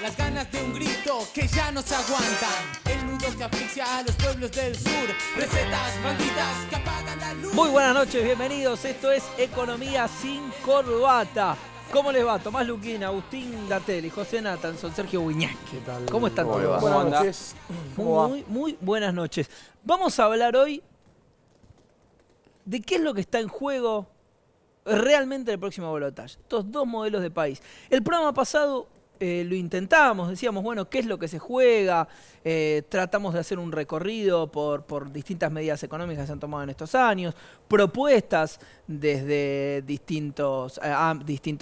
las ganas de un grito que ya no se aguantan. El nudo que asfixia a los pueblos del sur, recetas malditas que apagan la luz. Muy buenas noches, bienvenidos. Esto es Economía sin Corbata. ¿Cómo les va? Tomás Luquín, Agustín Datel y José Natanson, Sergio Guiñac. ¿Qué tal? ¿Cómo están todos? Buenas noches. Muy buenas noches. Vamos a hablar hoy de qué es lo que está en juego realmente el próximo balotaje. Estos dos modelos de país. El programa pasado lo intentábamos, decíamos, bueno, ¿qué es lo que se juega? Tratamos de hacer un recorrido por distintas medidas económicas que se han tomado en estos años, propuestas desde distintos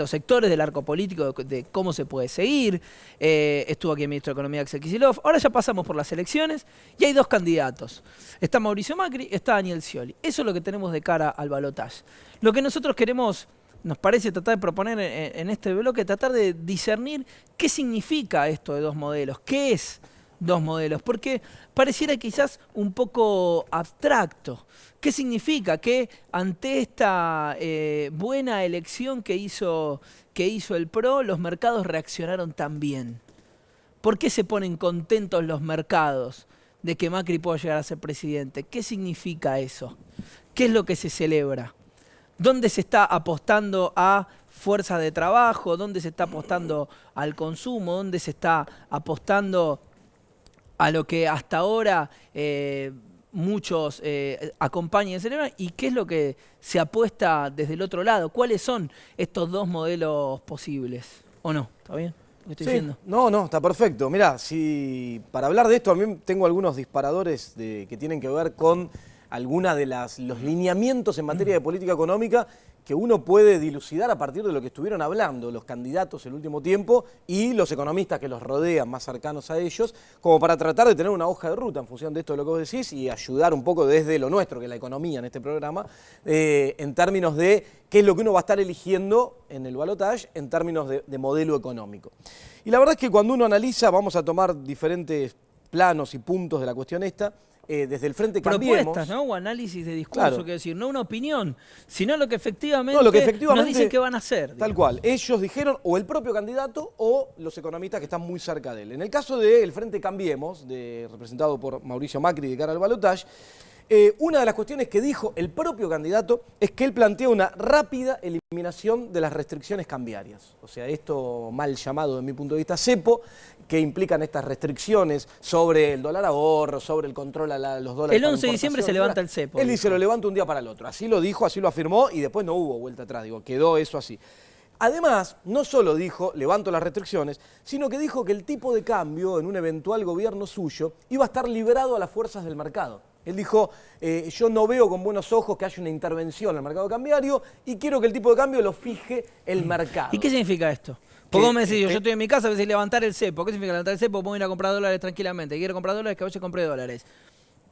sectores del arco político de cómo se puede seguir. Estuvo aquí el ministro de Economía, Axel Kicillof. Ahora ya pasamos por las elecciones y hay dos candidatos. Está Mauricio Macri, está Daniel Scioli. Eso es lo que tenemos de cara al balotaje. Lo que nosotros queremos, nos parece tratar de proponer en este bloque, tratar de discernir qué significa esto de dos modelos, qué es dos modelos, porque pareciera quizás un poco abstracto. ¿Qué significa que ante esta buena elección que hizo el PRO, los mercados reaccionaron tan bien? ¿Por qué se ponen contentos los mercados de que Macri pueda llegar a ser presidente? ¿Qué significa eso? ¿Qué es lo que se celebra? ¿Dónde se está apostando a fuerza de trabajo? ¿Dónde se está apostando al consumo? ¿Dónde se está apostando a lo que hasta ahora muchos acompañan y celebran? ¿Y qué es lo que se apuesta desde el otro lado? ¿Cuáles son estos dos modelos posibles? ¿O no? ¿Está bien lo que estoy diciendo? No, está perfecto. Mirá, para hablar de esto, a mí tengo algunos disparadores que tienen que ver con algunos de los lineamientos en materia de política económica que uno puede dilucidar a partir de lo que estuvieron hablando los candidatos el último tiempo y los economistas que los rodean más cercanos a ellos, como para tratar de tener una hoja de ruta en función de esto de lo que vos decís y ayudar un poco desde lo nuestro, que es la economía en este programa, en términos de qué es lo que uno va a estar eligiendo en el balotaje en términos de modelo económico. Y la verdad es que cuando uno analiza, vamos a tomar diferentes planos y puntos de la cuestión esta, desde el Frente Cambiemos. Propuestas, ¿no? O análisis de discurso, Claro. quiero decir, no una opinión, sino lo que efectivamente, nos dicen que van a hacer. Tal digamos. cual, ellos dijeron o el propio candidato o los economistas que están muy cerca de él. En el caso del Frente Cambiemos, representado por Mauricio Macri de cara al balotaje, una de las cuestiones que dijo el propio candidato es que él plantea una rápida eliminación de las restricciones cambiarias. O sea, esto mal llamado, desde mi punto de vista, cepo, que implican estas restricciones sobre el dólar ahorro, sobre el control a los dólares. El 11 de diciembre se levanta el cepo. Él dice, lo levanta un día para el otro. Así lo dijo, así lo afirmó y después no hubo vuelta atrás. Quedó eso así. Además, no solo dijo, levanto las restricciones, sino que dijo que el tipo de cambio en un eventual gobierno suyo iba a estar liberado a las fuerzas del mercado. Él dijo, yo no veo con buenos ojos que haya una intervención en el mercado cambiario y quiero que el tipo de cambio lo fije el mercado. ¿Y qué significa esto? Porque vos me decís, yo estoy en mi casa, a veces levantar el cepo. ¿Qué significa levantar el cepo? Puedo ir a comprar dólares tranquilamente. Quiero comprar dólares, que vaya a comprar dólares.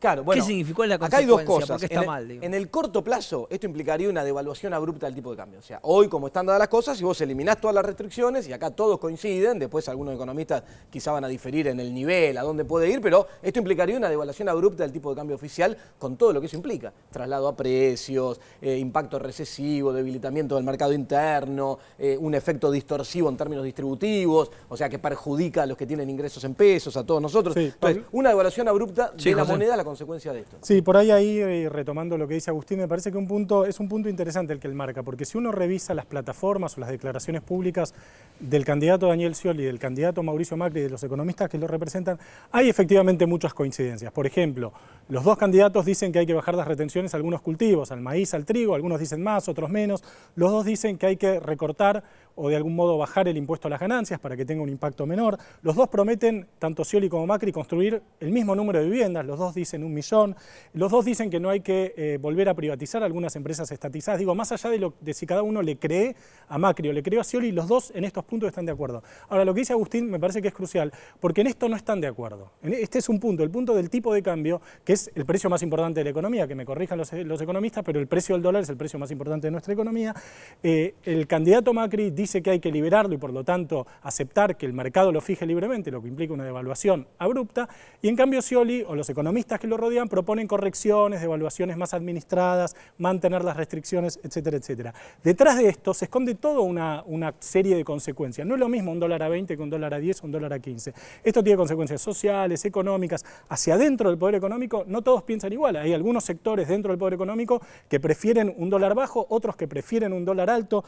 Claro, bueno, ¿qué significó la acá hay consecuencia? dos cosas. ¿Por qué está mal? Digo? En el corto plazo, esto implicaría una devaluación abrupta del tipo de cambio. O sea, hoy, como están dadas las cosas, si vos eliminás todas las restricciones, y acá todos coinciden, después algunos economistas quizá van a diferir en el nivel, a dónde puede ir, pero esto implicaría una devaluación abrupta del tipo de cambio oficial con todo lo que eso implica. Traslado a precios, impacto recesivo, debilitamiento del mercado interno, un efecto distorsivo en términos distributivos, o sea, que perjudica a los que tienen ingresos en pesos, a todos nosotros. Sí, entonces, una devaluación abrupta de la José. moneda es la consecuencia de esto. Sí, por ahí, retomando lo que dice Agustín, me parece que es un punto interesante el que él marca, porque si uno revisa las plataformas o las declaraciones públicas del candidato Daniel Scioli y del candidato Mauricio Macri y de los economistas que lo representan, hay efectivamente muchas coincidencias. Por ejemplo, los dos candidatos dicen que hay que bajar las retenciones a algunos cultivos, al maíz, al trigo, algunos dicen más, otros menos. Los dos dicen que hay que recortar o de algún modo bajar el impuesto a las ganancias para que tenga un impacto menor. Los dos prometen, tanto Scioli como Macri, construir el mismo número de viviendas. Los dos dicen 1 millón. Los dos dicen que no hay que volver a privatizar algunas empresas estatizadas. Digo, más allá de si cada uno le cree a Macri o le cree a Scioli, los dos en estos puntos están de acuerdo. Ahora, lo que dice Agustín me parece que es crucial, porque en esto no están de acuerdo. Este es un punto, el punto del tipo de cambio, que es el precio más importante de la economía, que me corrijan los economistas, pero el precio del dólar es el precio más importante de nuestra economía. El candidato Macri dice que hay que liberarlo y por lo tanto aceptar que el mercado lo fije libremente, lo que implica una devaluación abrupta, y en cambio Scioli o los economistas que lo rodean proponen correcciones, devaluaciones más administradas, mantener las restricciones, etcétera, etcétera. Detrás de esto se esconde toda una serie de consecuencias. No es lo mismo un dólar a 20 que un dólar a 10 o un dólar a 15. Esto tiene consecuencias sociales, económicas. Hacia adentro del poder económico no todos piensan igual. Hay algunos sectores dentro del poder económico que prefieren un dólar bajo, otros que prefieren un dólar alto.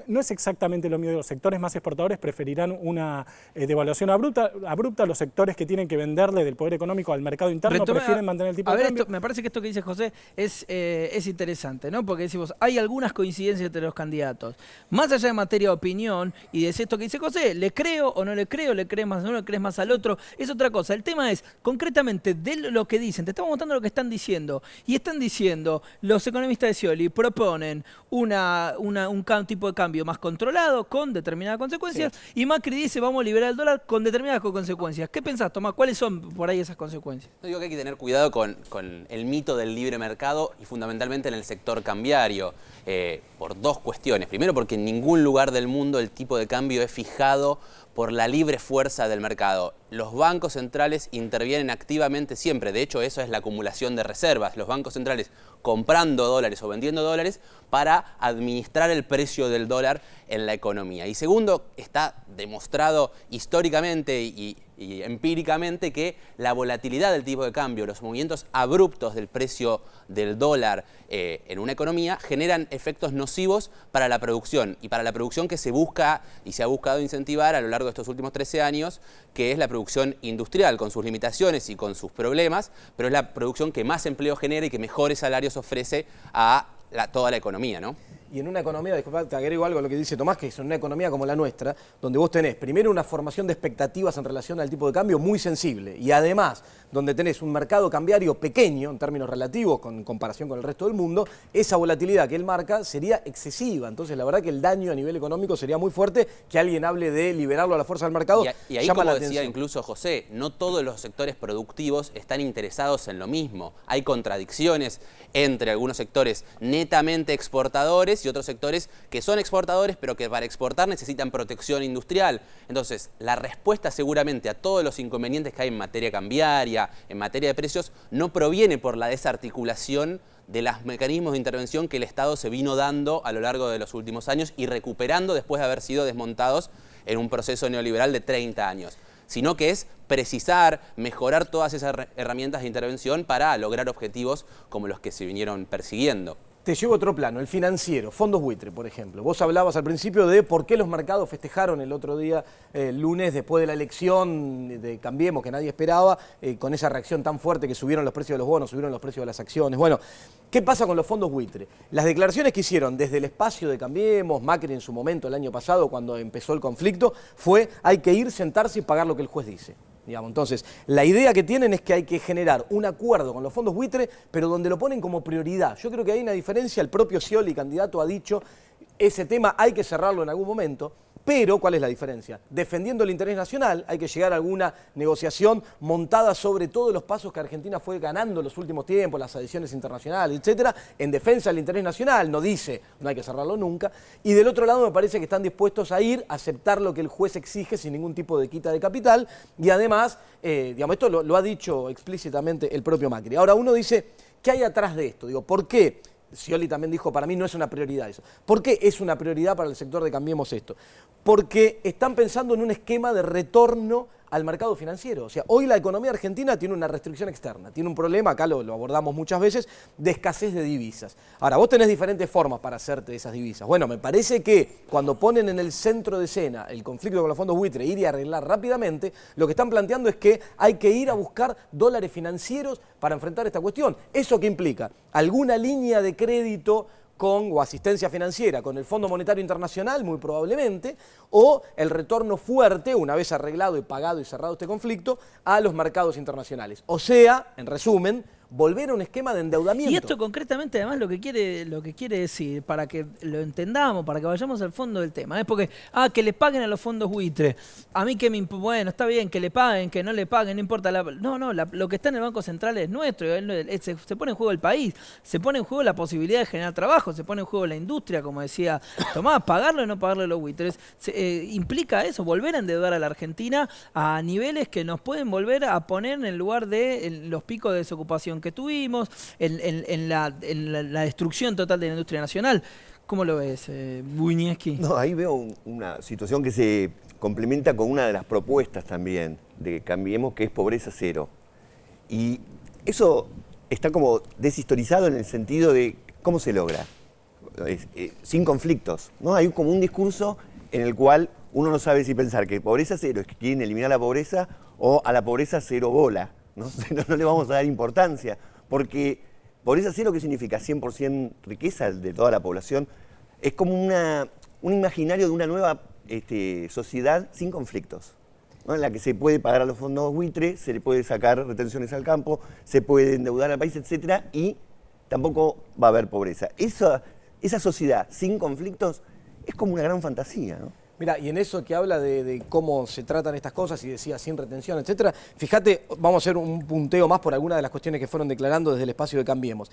No es exactamente lo mismo. Los sectores más exportadores preferirán una devaluación abrupta. Los sectores que tienen que venderle del poder económico al mercado interno prefieren mantener el tipo de cambio. Me parece que esto que dice José es interesante, ¿no? Porque decimos, hay algunas coincidencias entre los candidatos. Más allá de materia de opinión y de esto que dice José, ¿le creo o no le creo? ¿Le crees más a uno, le crees más al otro? Es otra cosa. El tema es, concretamente, de lo que dicen. Te estamos mostrando lo que están diciendo. Y están diciendo, los economistas de Scioli proponen un tipo de cambio más controlado, con determinadas consecuencias, y Macri dice, vamos a liberar el dólar con determinadas consecuencias. ¿Qué pensás, Tomás? ¿Cuáles son por ahí esas consecuencias? Yo digo que hay que tener cuidado con el mito del libre mercado y fundamentalmente en el sector cambiario, por dos cuestiones. Primero, porque en ningún lugar del mundo el tipo de cambio es fijado por la libre fuerza del mercado. Los bancos centrales intervienen activamente siempre. De hecho, eso es la acumulación de reservas. Los bancos centrales comprando dólares o vendiendo dólares para administrar el precio del dólar en la economía. Y segundo, está demostrado históricamente y empíricamente que la volatilidad del tipo de cambio, los movimientos abruptos del precio del dólar en una economía generan efectos nocivos para la producción y para la producción que se busca y se ha buscado incentivar a lo largo de estos últimos 13 años, que es la producción industrial, con sus limitaciones y con sus problemas, pero es la producción que más empleo genera y que mejores salarios ofrece a toda la economía, ¿no? Y en una economía, disculpa, te agrego algo a lo que dice Tomás, que es una economía como la nuestra, donde vos tenés primero una formación de expectativas en relación al tipo de cambio muy sensible y además donde tenés un mercado cambiario pequeño en términos relativos en comparación con el resto del mundo, esa volatilidad que él marca sería excesiva. Entonces la verdad que el daño a nivel económico sería muy fuerte. Que alguien hable de liberarlo a la fuerza del mercado y ahí, llama como la decía atención. incluso José, no todos los sectores productivos están interesados en lo mismo. Hay contradicciones entre algunos sectores netamente exportadores y otros sectores que son exportadores, pero que para exportar necesitan protección industrial. Entonces, la respuesta seguramente a todos los inconvenientes que hay en materia cambiaria, en materia de precios, no proviene por la desarticulación de los mecanismos de intervención que el Estado se vino dando a lo largo de los últimos años y recuperando después de haber sido desmontados en un proceso neoliberal de 30 años. Sino que es precisar, mejorar todas esas herramientas de intervención para lograr objetivos como los que se vinieron persiguiendo. Te llevo a otro plano, el financiero, fondos buitre, por ejemplo. Vos hablabas al principio de por qué los mercados festejaron el otro día, el lunes, después de la elección de Cambiemos, que nadie esperaba, con esa reacción tan fuerte que subieron los precios de los bonos, subieron los precios de las acciones. Bueno, ¿qué pasa con los fondos buitre? Las declaraciones que hicieron desde el espacio de Cambiemos, Macri en su momento el año pasado, cuando empezó el conflicto, fue hay que ir, sentarse y pagar lo que el juez dice. Digamos, entonces, la idea que tienen es que hay que generar un acuerdo con los fondos buitre, pero donde lo ponen como prioridad. Yo creo que hay una diferencia, el propio Scioli, candidato, ha dicho, ese tema hay que cerrarlo en algún momento, pero ¿cuál es la diferencia? Defendiendo el interés nacional, hay que llegar a alguna negociación montada sobre todos los pasos que Argentina fue ganando en los últimos tiempos, las adhesiones internacionales, etcétera, en defensa del interés nacional, no dice, no hay que cerrarlo nunca, y del otro lado me parece que están dispuestos a ir, a aceptar lo que el juez exige sin ningún tipo de quita de capital, y además, digamos, esto lo ha dicho explícitamente el propio Macri. Ahora uno dice, ¿qué hay atrás de esto? Digo, ¿por qué? Scioli también dijo, para mí no es una prioridad eso. ¿Por qué es una prioridad para el sector de Cambiemos esto? Porque están pensando en un esquema de retorno al mercado financiero. O sea, hoy la economía argentina tiene una restricción externa, tiene un problema, acá lo abordamos muchas veces, de escasez de divisas. Ahora, vos tenés diferentes formas para hacerte esas divisas. Bueno, me parece que cuando ponen en el centro de escena el conflicto con los fondos buitre, ir y arreglar rápidamente, lo que están planteando es que hay que ir a buscar dólares financieros para enfrentar esta cuestión. ¿Eso qué implica? Alguna línea de crédito o asistencia financiera con el Fondo Monetario Internacional, muy probablemente, o el retorno fuerte, una vez arreglado y pagado y cerrado este conflicto, a los mercados internacionales. O sea, en resumen, volver a un esquema de endeudamiento. Y esto concretamente además lo que quiere decir, para que lo entendamos, para que vayamos al fondo del tema, es porque, que le paguen a los fondos buitre, a mí que me bueno, está bien, que le paguen, que no le paguen, no importa. Lo que está en el Banco Central es nuestro, se pone en juego el país, se pone en juego la posibilidad de generar trabajo, se pone en juego la industria, como decía Tomás, pagarlo o no pagarle a los buitres. Implica eso, volver a endeudar a la Argentina a niveles que nos pueden volver a poner en el lugar de los picos de desocupación que tuvimos, en la destrucción total de la industria nacional. ¿Cómo lo ves, Buinieski? No, ahí veo una situación que se complementa con una de las propuestas también de Cambiemos, que es pobreza cero. Y eso está como deshistorizado en el sentido de cómo se logra, sin conflictos, ¿no? Hay como un discurso en el cual uno no sabe si pensar que pobreza cero es que quieren eliminar la pobreza o a la pobreza cero bola, ¿no? No le vamos a dar importancia, porque pobreza cero, ¿qué significa? 100% riqueza de toda la población. Es como un imaginario de una nueva sociedad sin conflictos, ¿no? En la que se puede pagar a los fondos buitre, se le puede sacar retenciones al campo, se puede endeudar al país, etcétera, y tampoco va a haber pobreza. Esa sociedad sin conflictos es como una gran fantasía, ¿no? Mira, y en eso que habla de cómo se tratan estas cosas y decía sin retención, etcétera, fíjate, vamos a hacer un punteo más por algunas de las cuestiones que fueron declarando desde el espacio de Cambiemos.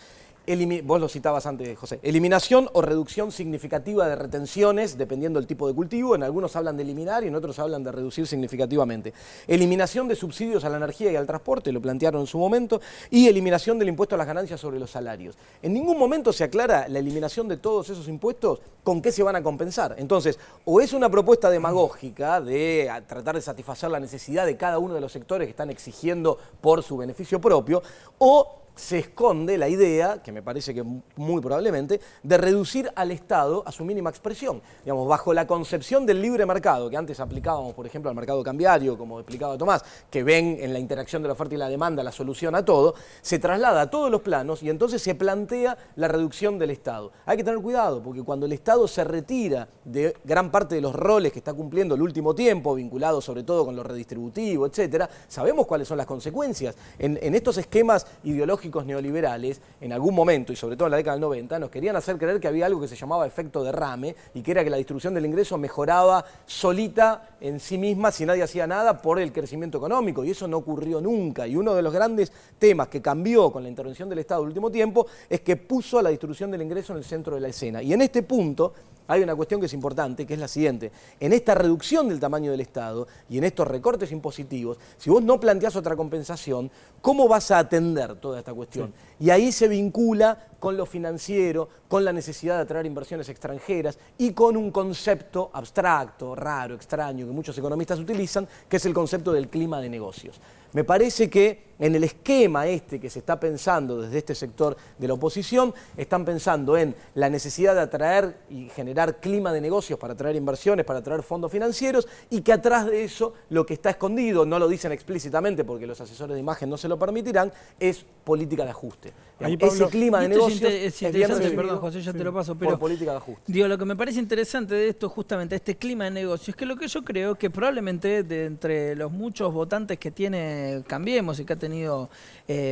Vos lo citabas antes, José. Eliminación o reducción significativa de retenciones, dependiendo del tipo de cultivo. En algunos hablan de eliminar y en otros hablan de reducir significativamente. Eliminación de subsidios a la energía y al transporte, lo plantearon en su momento, y eliminación del impuesto a las ganancias sobre los salarios. En ningún momento se aclara la eliminación de todos esos impuestos con qué se van a compensar. Entonces, o es una propuesta demagógica de tratar de satisfacer la necesidad de cada uno de los sectores que están exigiendo por su beneficio propio, o se esconde la idea, que me parece que muy probablemente, de reducir al Estado a su mínima expresión. Digamos, bajo la concepción del libre mercado, que antes aplicábamos, por ejemplo, al mercado cambiario, como explicaba Tomás, que ven en la interacción de la oferta y la demanda la solución a todo, se traslada a todos los planos y entonces se plantea la reducción del Estado. Hay que tener cuidado, porque cuando el Estado se retira de gran parte de los roles que está cumpliendo el último tiempo, vinculados sobre todo con lo redistributivo, etcétera, sabemos cuáles son las consecuencias. En estos esquemas ideológicos neoliberales, en algún momento, y sobre todo en la década del 90, nos querían hacer creer que había algo que se llamaba efecto derrame, y que era que la distribución del ingreso mejoraba solita en sí misma, si nadie hacía nada, por el crecimiento económico, y eso no ocurrió nunca. Y uno de los grandes temas que cambió con la intervención del Estado en el último tiempo es que puso a la distribución del ingreso en el centro de la escena. Y en este punto hay una cuestión que es importante, que es la siguiente. En esta reducción del tamaño del Estado y en estos recortes impositivos, si vos no planteás otra compensación, ¿cómo vas a atender toda esta cuestión? Sí. Y ahí se vincula con lo financiero, con la necesidad de atraer inversiones extranjeras y con un concepto abstracto, raro, extraño, que muchos economistas utilizan, que es el concepto del clima de negocios. Me parece que en el esquema que se está pensando desde este sector de la oposición, están pensando en la necesidad de atraer y generar clima de negocios para atraer inversiones, para atraer fondos financieros, y que atrás de eso lo que está escondido, no lo dicen explícitamente porque los asesores de imagen no se lo permitirán, es política de ajuste. Ahí, Pablo, ese clima de negocios es interesante, perdón, José, ya te lo paso, pero por política de ajuste. Digo, lo que me parece interesante de esto, justamente, este clima de negocios, es que lo que yo creo que probablemente de entre los muchos votantes que tiene Cambiemos y que ha tenido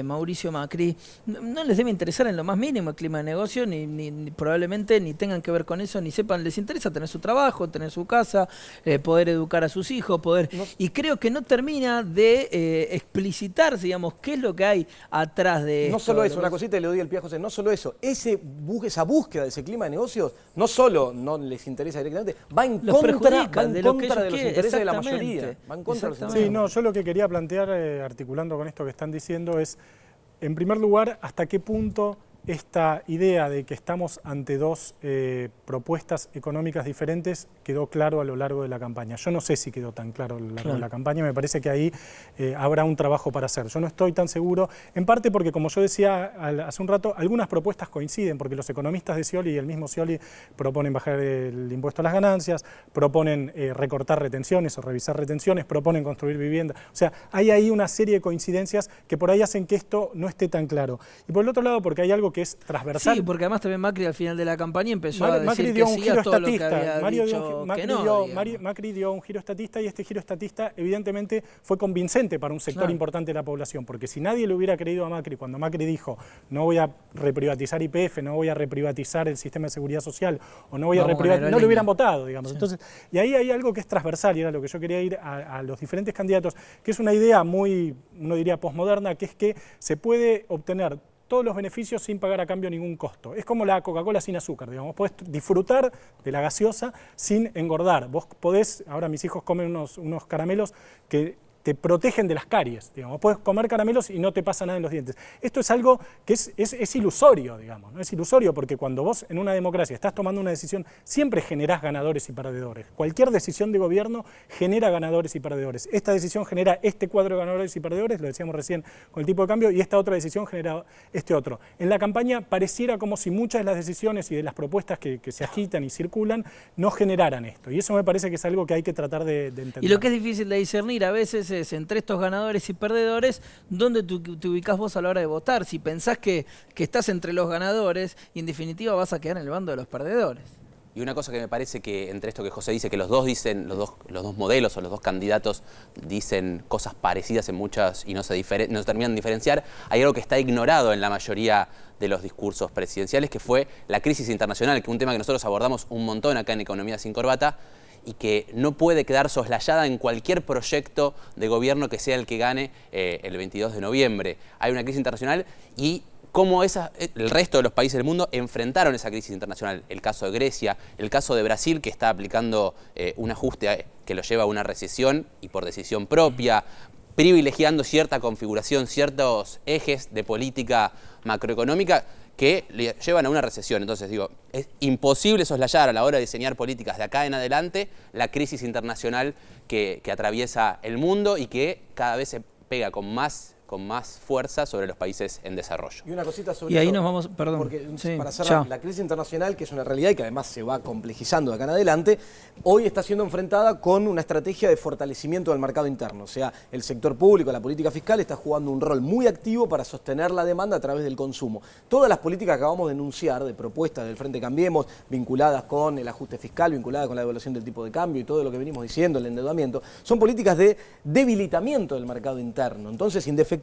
Mauricio Macri, no les debe interesar en lo más mínimo el clima de negocio, ni probablemente ni tengan que ver con eso, ni sepan, les interesa tener su trabajo, tener su casa, poder educar a sus hijos, y creo que no termina de explicitarse, digamos, qué es lo que hay atrás de esto. No solo eso, una cosita y le doy el pie a José, no solo eso, esa búsqueda de ese clima de negocios, no solo no les interesa directamente, va en contra de los intereses de la mayoría. Va en contra de los intereses. Sí, no, yo lo que quería plantear, articulando con esto que están diciendo, es, en primer lugar, hasta qué punto esta idea de que estamos ante dos propuestas económicas diferentes quedó claro a lo largo de la campaña. Yo no sé si quedó tan claro a lo largo de la campaña, me parece que ahí habrá un trabajo para hacer. Yo no estoy tan seguro, en parte porque, como yo decía hace un rato, algunas propuestas coinciden, porque los economistas de Scioli y el mismo Scioli proponen bajar el impuesto a las ganancias, proponen recortar retenciones o revisar retenciones, proponen construir vivienda. O sea, hay ahí una serie de coincidencias que por ahí hacen que esto no esté tan claro. Y por el otro lado, porque hay algo algo que es transversal. Sí, porque además también Macri al final de la campaña empezó a decir Macri dio un que sí giro a todo lo que estatista. había dicho que no, digamos. Macri dio un giro estatista y este giro estatista evidentemente fue convincente para un sector Claro. importante de la población, porque si nadie le hubiera creído a Macri cuando Macri dijo no voy a reprivatizar YPF, no voy a reprivatizar el sistema de seguridad social o no voy a Vamos con reprivatizar, no le aerolínea. hubieran votado, digamos. Sí. Entonces, y ahí hay algo que es transversal y era lo que yo quería ir a los diferentes candidatos, que es una idea muy, uno diría, posmoderna, que es que se puede obtener todos los beneficios sin pagar a cambio ningún costo. Es como la Coca-Cola sin azúcar, digamos. Podés disfrutar de la gaseosa sin engordar. Vos podés, ahora mis hijos comen unos caramelos que te protegen de las caries, digamos. Podés comer caramelos y no te pasa nada en los dientes. Esto es algo que es ilusorio, digamos, ¿no? Es ilusorio porque cuando vos en una democracia estás tomando una decisión, siempre generás ganadores y perdedores. Cualquier decisión de gobierno genera ganadores y perdedores. Esta decisión genera este cuadro de ganadores y perdedores, lo decíamos recién con el tipo de cambio, y esta otra decisión genera este otro. En la campaña pareciera como si muchas de las decisiones y de las propuestas que se agitan y circulan no generaran esto. Y eso me parece que es algo que hay que tratar de entender. Y lo que es difícil de discernir a veces es entre estos ganadores y perdedores, ¿dónde te ubicás vos a la hora de votar? Si pensás que estás entre los ganadores y en definitiva vas a quedar en el bando de los perdedores. Y una cosa que me parece que entre esto que José dice, que los dos dicen, los dos modelos o los dos candidatos dicen cosas parecidas en muchas y no se terminan de diferenciar, hay algo que está ignorado en la mayoría de los discursos presidenciales, que fue la crisis internacional, que es un tema que nosotros abordamos un montón acá en Economía sin Corbata, y que no puede quedar soslayada en cualquier proyecto de gobierno que sea el que gane el 22 de noviembre. Hay una crisis internacional y cómo el resto de los países del mundo enfrentaron esa crisis internacional. El caso de Grecia, el caso de Brasil, que está aplicando un ajuste que lo lleva a una recesión y por decisión propia, privilegiando cierta configuración, ciertos ejes de política macroeconómica que le llevan a una recesión. Entonces digo, es imposible soslayar a la hora de diseñar políticas de acá en adelante la crisis internacional que atraviesa el mundo y que cada vez se pega con más fuerza sobre los países en desarrollo. Y una cosita sobre Y ahí eso, nos vamos, perdón. porque Sí, para cerrar, la crisis internacional, que es una realidad y que además se va complejizando de acá en adelante, hoy está siendo enfrentada con una estrategia de fortalecimiento del mercado interno. O sea, el sector público, la política fiscal, está jugando un rol muy activo para sostener la demanda a través del consumo. Todas las políticas que acabamos de enunciar, de propuestas del Frente Cambiemos, vinculadas con el ajuste fiscal, vinculadas con la devaluación del tipo de cambio y todo lo que venimos diciendo, el endeudamiento, son políticas de debilitamiento del mercado interno. Entonces, indefectiblemente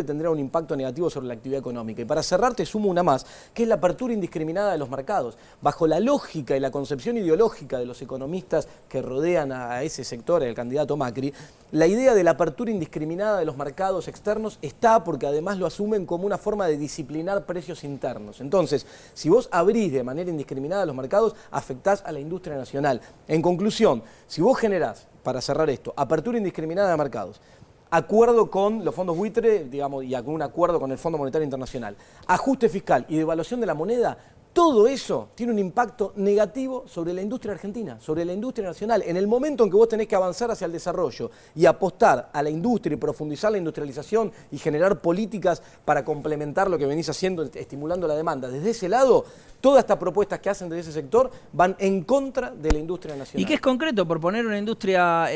tendrá un impacto negativo sobre la actividad económica. Y para cerrar te sumo una más, que es la apertura indiscriminada de los mercados. Bajo la lógica y la concepción ideológica de los economistas que rodean a ese sector, el candidato Macri, la idea de la apertura indiscriminada de los mercados externos está porque además lo asumen como una forma de disciplinar precios internos. Entonces, si vos abrís de manera indiscriminada los mercados, afectás a la industria nacional. En conclusión, si vos generás, para cerrar esto, apertura indiscriminada de mercados, acuerdo con los fondos buitre, digamos, y un acuerdo con el Fondo Monetario Internacional, ajuste fiscal y devaluación de la moneda, todo eso tiene un impacto negativo sobre la industria argentina, sobre la industria nacional. En el momento en que vos tenés que avanzar hacia el desarrollo y apostar a la industria y profundizar la industrialización y generar políticas para complementar lo que venís haciendo, estimulando la demanda, desde ese lado, todas estas propuestas que hacen desde ese sector van en contra de la industria nacional. Y que es concreto, por poner una industria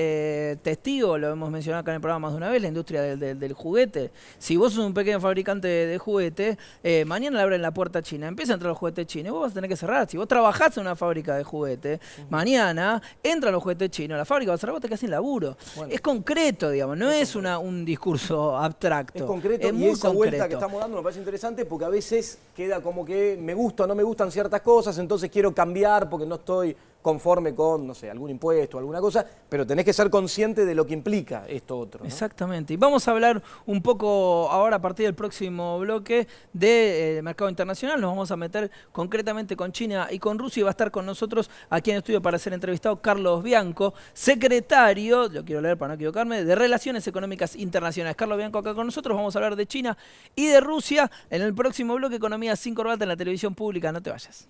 testigo, lo hemos mencionado acá en el programa más de una vez, la industria del juguete. Si vos sos un pequeño fabricante de juguete, mañana le abren la puerta a China, empieza a entrar los juguetes chinos, vos vas a tener que cerrar. Si vos trabajás en una fábrica de juguete, mañana entran los juguetes chinos, la fábrica va a cerrar, vos te quedás sin laburo. Bueno, es concreto, digamos, no es un discurso abstracto. Es concreto, es y muy esa concreto. vuelta que estamos dando me parece interesante porque a veces queda como que me gusta o no me gustan ciertas cosas, entonces quiero cambiar porque no estoy conforme con, no sé, algún impuesto o alguna cosa, pero tenés que ser consciente de lo que implica esto otro, ¿no? Exactamente. Y vamos a hablar un poco ahora, a partir del próximo bloque, del mercado internacional. Nos vamos a meter concretamente con China y con Rusia, y va a estar con nosotros aquí en el estudio para ser entrevistado Carlos Bianco, secretario, lo quiero leer para no equivocarme, de Relaciones Económicas Internacionales. Carlos Bianco acá con nosotros, vamos a hablar de China y de Rusia en el próximo bloque, Economía sin Corbata, en la televisión pública. No te vayas.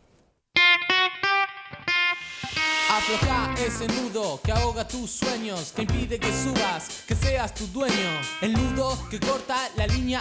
Afloja ese nudo que ahoga tus sueños, que impide que subas, que seas tu dueño. El nudo que corta la línea